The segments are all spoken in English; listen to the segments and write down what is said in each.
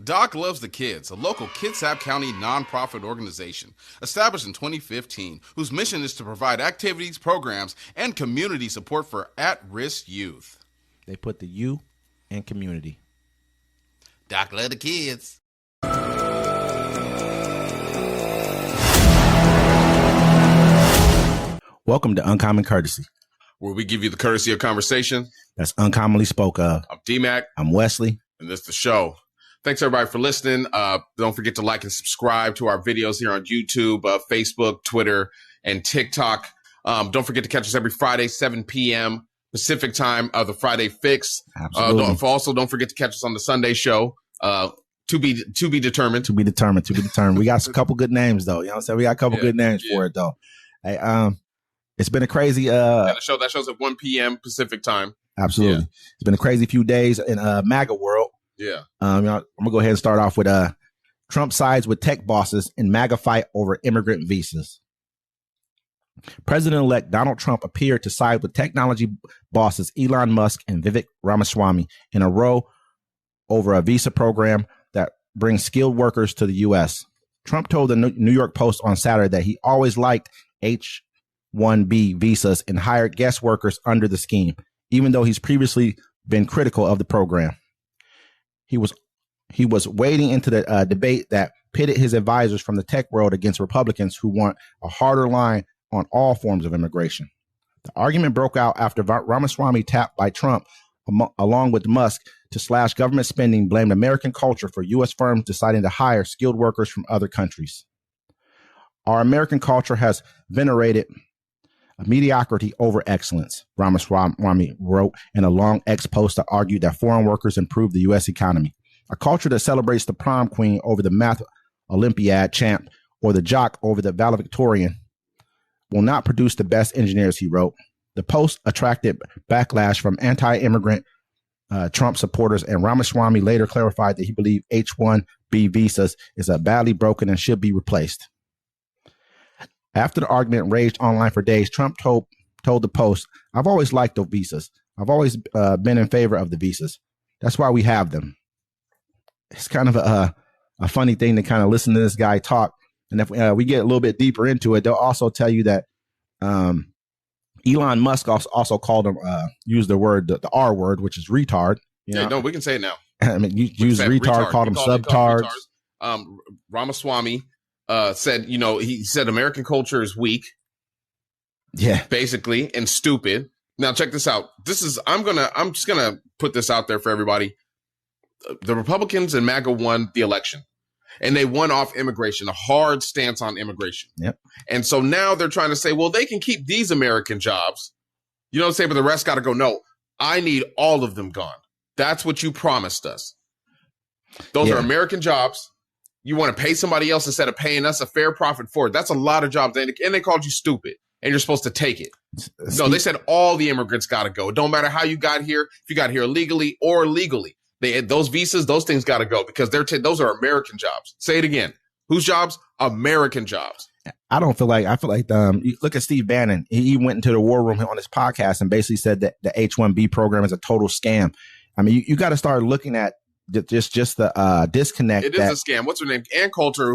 Doc Loves the Kids, a local Kitsap County nonprofit organization established in 2015, whose mission is to provide activities, programs, and community support for at-risk youth. They put the U in community. Doc Loves the Kids. Welcome to Uncommon Courtesy, where we give you the courtesy of conversation that's uncommonly spoke of. I'm D-Mac. I'm Wesley. And this is the show. Thanks, everybody, for listening. Don't forget to like and subscribe to our videos here on YouTube, Facebook, Twitter, and TikTok. Don't forget to catch us every Friday, 7 p.m. Pacific time, the Friday Fix. Absolutely. Don't forget to catch us on the Sunday show. To be determined. To be determined. We got a couple good names, though. You know what I'm saying? We got a couple good names for it, though. Hey, it's been a crazy that show's at 1 p.m. Pacific time. Absolutely. Yeah. It's been a crazy few days in MAGA world. Yeah. I'm gonna go ahead and start off with Trump sides with tech bosses in MAGA fight over immigrant visas. President-elect Donald Trump appeared to side with technology bosses Elon Musk and Vivek Ramaswamy in a row over a visa program that brings skilled workers to the U.S. Trump told the New York Post on Saturday that he always liked H-1B visas and hired guest workers under the scheme, even though he's previously been critical of the program. He was wading into the debate that pitted his advisors from the tech world against Republicans who want a harder line on all forms of immigration. The argument broke out after Ramaswamy, tapped by Trump, along with Musk, to slash government spending, blamed American culture for U.S. firms deciding to hire skilled workers from other countries. Our American culture has venerated mediocrity over excellence, Ramaswamy wrote in a long X post that argued that foreign workers improve the U.S. economy. A culture that celebrates the prom queen over the math Olympiad champ or the jock over the valedictorian will not produce the best engineers, he wrote. The post attracted backlash from anti-immigrant Trump supporters, and Ramaswamy later clarified that he believed H-1B visas is badly broken and should be replaced. After the argument raged online for days, Trump told the Post, "I've always liked the visas. I've always been in favor of the visas. That's why we have them." It's kind of a funny thing to kind of listen to this guy talk. And if we get a little bit deeper into it, they'll also tell you that Elon Musk also called him, used the word, the R word, which is retard. No, we can say it now. I mean, use retard, called him subtards. Ramaswamy said, he said American culture is weak. Yeah. Basically, and stupid. Now, check this out. I'm just going to put this out there for everybody. The Republicans and MAGA won the election, and they won off immigration, a hard stance on immigration. Yep. And so now they're trying to say, well, they can keep these American jobs. You know what I'm saying? But the rest got to go. No, I need all of them gone. That's what you promised us. Those are American jobs. You want to pay somebody else instead of paying us a fair profit for it. That's a lot of jobs. And they called you stupid, and you're supposed to take it. No, they said all the immigrants got to go. It don't matter how you got here, if you got here illegally or legally. Those visas, those things got to go because those are American jobs. Say it again. Whose jobs? American jobs. I feel like look at Steve Bannon. He went into the war room on his podcast and basically said that the H-1B program is a total scam. I mean, you got to start looking at just the disconnect. It is a scam. What's her name? Ann Coulter,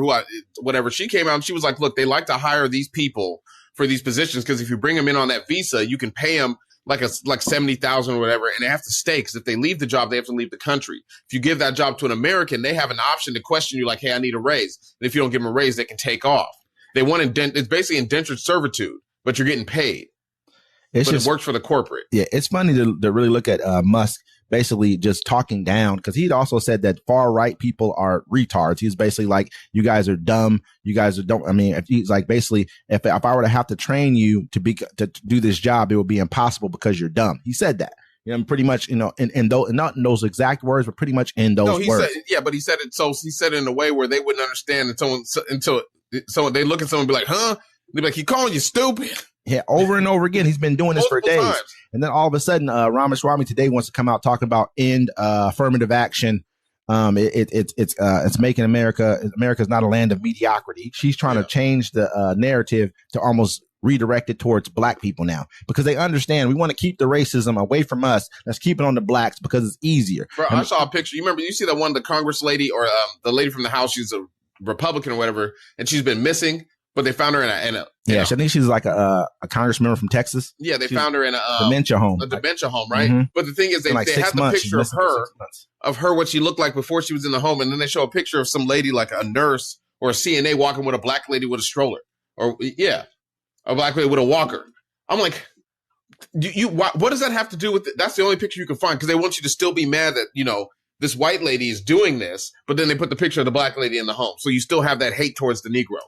whatever. She came out and she was like, look, they like to hire these people for these positions because if you bring them in on that visa, you can pay them like $70,000 or whatever, and they have to stay because if they leave the job, they have to leave the country. If you give that job to an American, they have an option to question you like, hey, I need a raise. And if you don't give them a raise, they can take off. It's basically indentured servitude, but you're getting paid. It works for the corporate. Yeah, it's funny to really look at Musk basically just talking down because he'd also said that far right people are retards. He's basically like, you guys are dumb. You guys don't. I mean, if he's like basically, if I were to have to train you to do this job, it would be impossible because you're dumb. He said that. Pretty much, not in those exact words, but pretty much in those words. But he said it. So he said it in a way where they wouldn't understand until they look at someone and be like, huh? They'd be like, he calling you stupid. Yeah, over and over again. He's been doing this for days. Times. And then all of a sudden, Ramaswamy today wants to come out talking about end affirmative action. It's making America's not a land of mediocrity. She's trying to change the narrative to almost redirected towards black people now because they understand we want to keep the racism away from us. Let's keep it on the blacks because it's easier. Bro, I saw a picture. You remember, you see that one, the Congress lady or the lady from the House, she's a Republican or whatever, and she's been missing, but they found her in a I think she's like a congressmember from Texas. Yeah, they found her in a dementia home. A dementia home, right? Mm-hmm. But the thing is, they had the picture of her, what she looked like before she was in the home, and then they show a picture of some lady, like a nurse or a CNA, walking with a black lady with a stroller, or a black lady with a walker. I'm like, what does that have to do with it? That's the only picture you can find because they want you to still be mad that this white lady is doing this, but then they put the picture of the black lady in the home, so you still have that hate towards the Negro.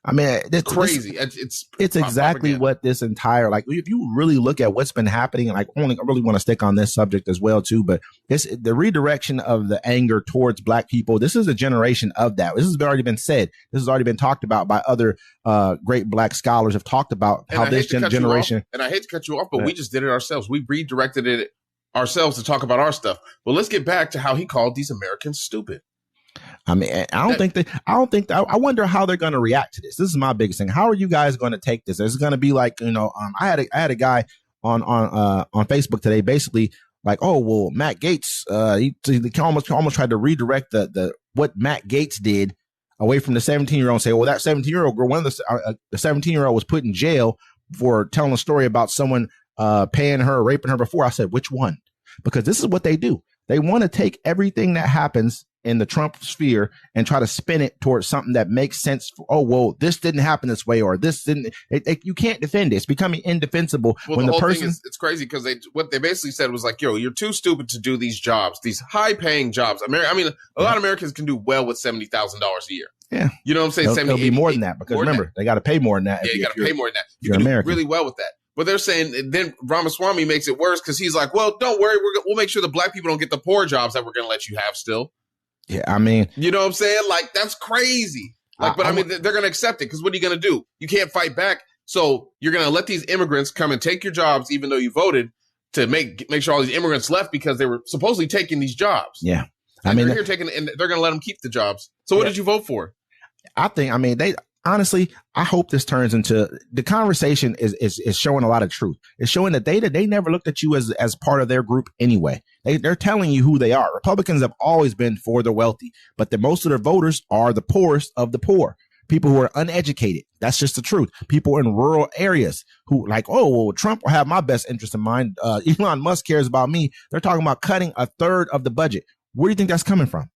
I mean, it's crazy. It's exactly what this entire, like, if you really look at what's been happening, and I really want to stick on this subject as well too, but it's the redirection of the anger towards black people. This is a generation of that. This has already been said. This has already been talked about by other great black scholars have talked about how this generation. And I hate to cut you off, but we just did it ourselves. We redirected it ourselves to talk about our stuff. But let's get back to how he called these Americans stupid. I mean, I wonder how they're going to react to this. This is my biggest thing. How are you guys going to take this? Is it going to be like, I had a guy on Facebook today, basically like, oh, well, Matt Gaetz, he almost tried to redirect the what Matt Gaetz did away from the 17-year-old and say, well, that 17-year-old girl, the 17-year-old was put in jail for telling a story about someone paying her, raping her before. I said, which one? Because this is what they do. They want to take everything that happens in the Trump sphere and try to spin it towards something that makes sense. Oh, well, this didn't happen this way, or this didn't. You can't defend it. It's becoming indefensible. Well, when the whole thing is, it's crazy because what they basically said was like, you're too stupid to do these jobs, these high-paying jobs. A lot of Americans can do well with $70,000 a year. Yeah, you know what I'm saying? It'll be more than that because remember, they got to pay more than that. Yeah, you got to pay more than that. You can do really well with that. But they're saying then Ramaswamy makes it worse because he's like, well, don't worry, we'll make sure the black people don't get the poor jobs that we're going to let you have still. Yeah, I mean, you know what I'm saying? Like, that's crazy. Like, but they're going to accept it because what are you going to do? You can't fight back. So you're going to let these immigrants come and take your jobs, even though you voted to make sure all these immigrants left because they were supposedly taking these jobs. Yeah, and they're here taking, and they're going to let them keep the jobs. So what did you vote for? Honestly, I hope this turns into the conversation is showing a lot of truth. It's showing that they never looked at you as part of their group anyway. They're telling you who they are. Republicans have always been for the wealthy, but most of their voters are the poorest of the poor. People who are uneducated. That's just the truth. People in rural areas who like, oh, well, Trump will have my best interest in mind. Elon Musk cares about me. They're talking about cutting a third of the budget. Where do you think that's coming from?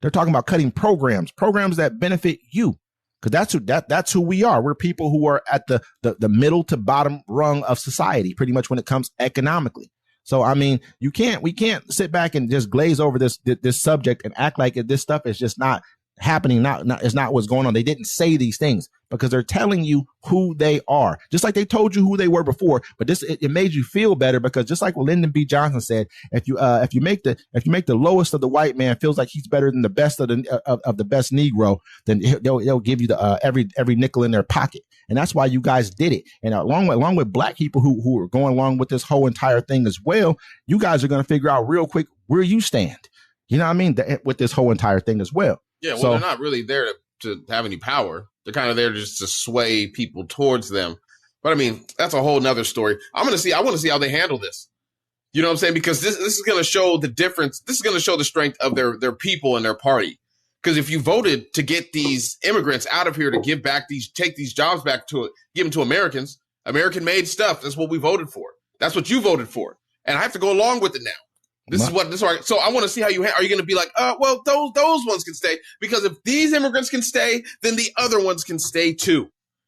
They're talking about cutting programs that benefit you. Because that's who we are. We're people who are at the middle to bottom rung of society, pretty much when it comes economically. So, I mean, we can't sit back and just glaze over this subject and act like this stuff is just not happening. It's not what's going on. They didn't say these things because they're telling you who they are, just like they told you who they were before. But it made you feel better because just like what Lyndon B. Johnson said, if you make the lowest of the white man feels like he's better than the best of the best Negro, then they'll give you every nickel in their pocket. And that's why you guys did it. And along with black people who are going along with this whole entire thing as well, you guys are going to figure out real quick where you stand. You know what I mean? With this whole entire thing as well. Yeah, well, they're not really there to have any power. They're kind of there just to sway people towards them. But I mean, that's a whole nother story. I want to see how they handle this. You know what I'm saying? Because this is going to show the difference. This is going to show the strength of their people and their party. Because if you voted to get these immigrants out of here to take these jobs back give them to Americans, American-made stuff. That's what we voted for. That's what you voted for, and I have to go along with it now. So I want to see how are you going to be like, well, those ones can stay because if these immigrants can stay, then the other ones can stay too.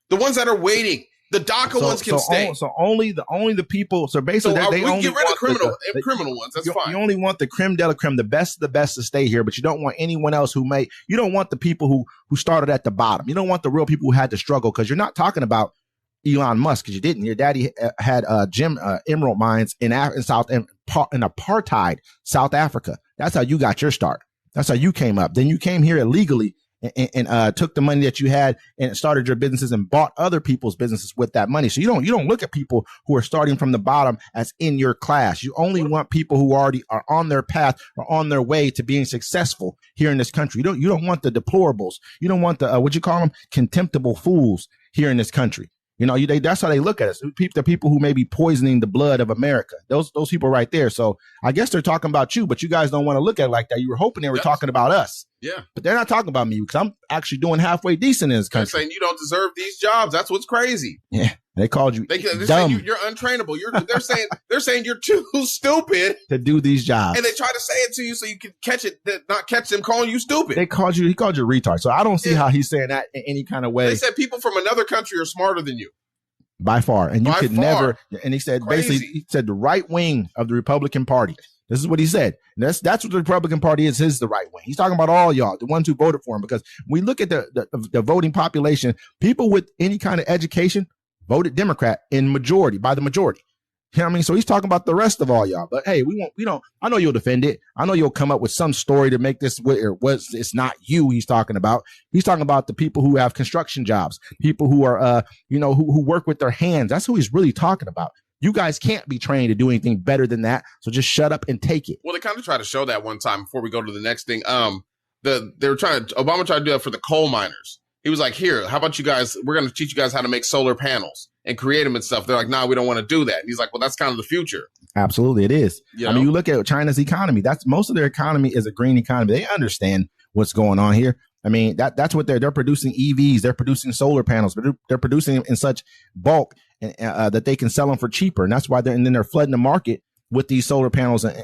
The ones that are waiting, the DACA ones can stay. So only the people. So basically, we only get rid of criminal ones. That's fine. You only want the creme de la creme, the best of the best to stay here, but you don't want anyone else you don't want the people who started at the bottom. You don't want the real people who had to struggle because you're not talking about Elon Musk because you didn't. Your daddy had emerald mines in apartheid South Africa. That's how you got your start. That's how you came up. Then you came here illegally and took the money that you had and started your businesses and bought other people's businesses with that money. So you don't look at people who are starting from the bottom as in your class. You only want people who already are on their path or on their way to being successful here in this country. You don't want the deplorables. You don't want the what you call them, contemptible fools here in this country. You know, that's how they look at us. The people who may be poisoning the blood of America. Those people right there. So I guess they're talking about you, but you guys don't want to look at it like that. You were hoping they were talking about us. Yeah. But they're not talking about me because I'm actually doing halfway decent in this country. They're saying you don't deserve these jobs. That's what's crazy. Yeah. They called you they're dumb. saying you're untrainable. They're saying you're too stupid to do these jobs. And they try to say it to you so you can catch it, not catch them calling you stupid. He called you a retard. So I don't see how he's saying that in any kind of way. They said people from another country are smarter than you. By far. And you could never. And he said, Crazy. basically, he said the right wing of the Republican Party. This is what he said. And that's what the Republican Party is the right wing. He's talking about all y'all, the ones who voted for him. Because we look at the voting population, people with any kind of education voted Democrat by the majority. You know what I mean? So he's talking about the rest of all y'all. But hey, we don't. I know you'll defend it. I know you'll come up with some story to make this it's not you he's talking about. He's talking about the people who have construction jobs, people who are who work with their hands. That's who he's really talking about. You guys can't be trained to do anything better than that. So just shut up and take it. Well, they kind of tried to show that one time before we go to the next thing. Obama tried to do that for the coal miners. He was like, here, how about you guys? We're going to teach you guys how to make solar panels and create them and stuff. They're like, nah, we don't want to do that. And he's like, well, that's kind of the future. Absolutely, it is. You I mean, you look at China's economy. That's most of their economy is a green economy. They understand what's going on here. I mean, that's what they're producing EVs. They're producing solar panels, but they're producing them in such bulk that they can sell them for cheaper. And that's why they're flooding the market with these solar panels, and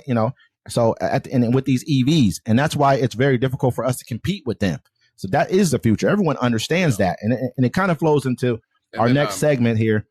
with these EVs. And that's why it's very difficult for us to compete with them. So that is the future. Everyone understands that. And it kind of flows into our next segment here.